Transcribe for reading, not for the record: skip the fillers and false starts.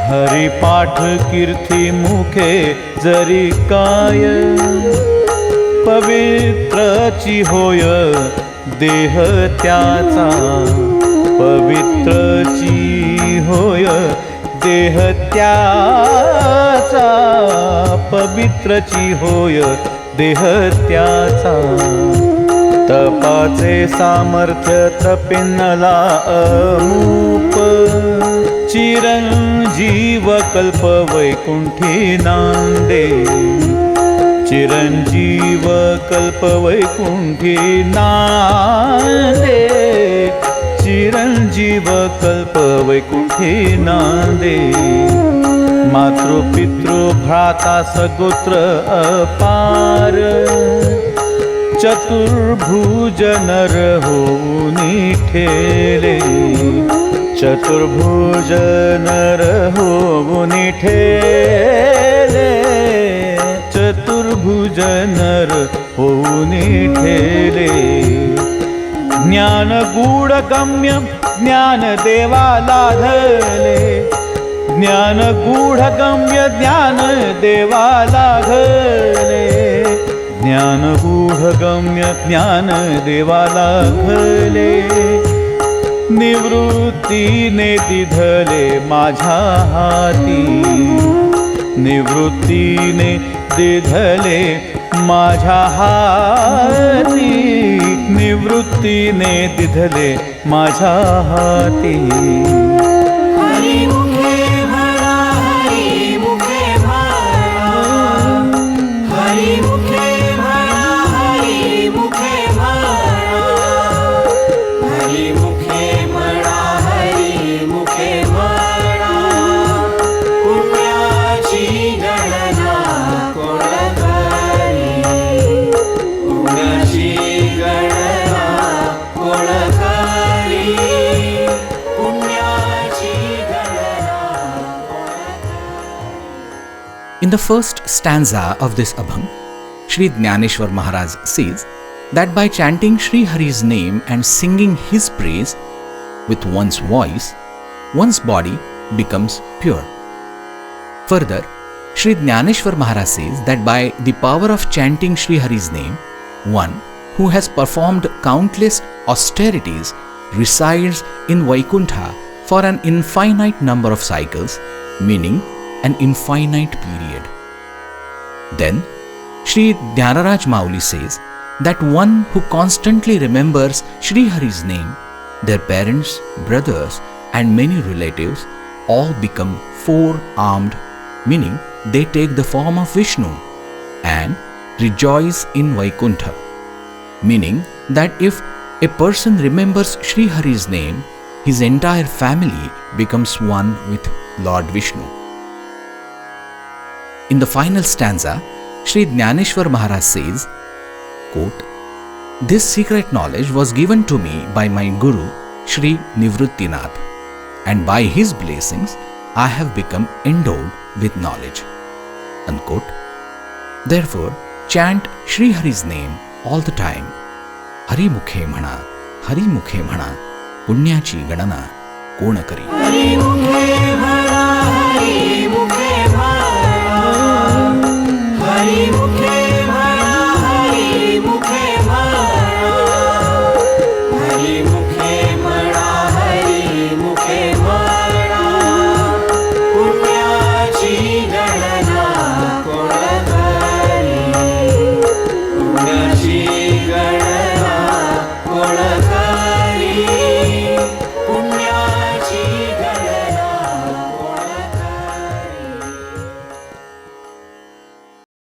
हरिपाठ कीर्ती मुखे जरी काय, पवित्रची होय देह त्याचा, पवित्रची होय देह त्याचा, पवित्रची होय देह त्याचा. तपाचे सामर्थ्य तपिनला अमूप, चिरंजीव कल्प वैकुंठी नांदे, चिरंजीव कल्प वैकुंठी नांदे, चिरंजीव कल्प वैकुंठी नांदे. मातृपितृ भ्राता सगोत्र अपार, चतुर्भुज नर होऊनी ठेले, चतुर्भुज नर होऊनी ठेले, चतुर्भुज नर होऊनी ठेले. ज्ञान गूढ गम्य ज्ञान देवा लाधले, ज्ञान गूढ गम्य ज्ञान देवा लाधले, ज्ञान गूढ गम्य ज्ञान देवा लाधले. निवृत्तीने दिधले माझ्या हाती, निवृत्तीने दिधले माझ्या हाती, निवृत्तीने दिधले माझ्या हाती. In the first stanza of this abhang, Sri Dnyaneshwar Maharaj says that by chanting Sri Hari's name and singing his praise with one's voice, one's body becomes pure. Further, Sri Dnyaneshwar Maharaj says that by the power of chanting Sri Hari's name, one who has performed countless austerities resides in Vaikuntha for an infinite number of cycles, meaning an infinite period. Then, Sri Dhyanaraj Mauli says that one who constantly remembers Sri Hari's name, their parents, brothers, and many relatives all become four-armed, meaning they take the form of Vishnu and rejoice in Vaikuntha, meaning that if a person remembers Sri Hari's name, his entire family becomes one with Lord Vishnu. In the final stanza, Sri Dnyaneshwar Maharaj says, quote, "This secret knowledge was given to me by my Guru, Sri Nivruttinath, and by his blessings I have become endowed with knowledge." Unquote. Therefore, chant Sri Hari's name all the time. Hari mukhe mhana, Hari mukhe mhana, punyachi ganana kona kari. Hari mukhe mhana, Hari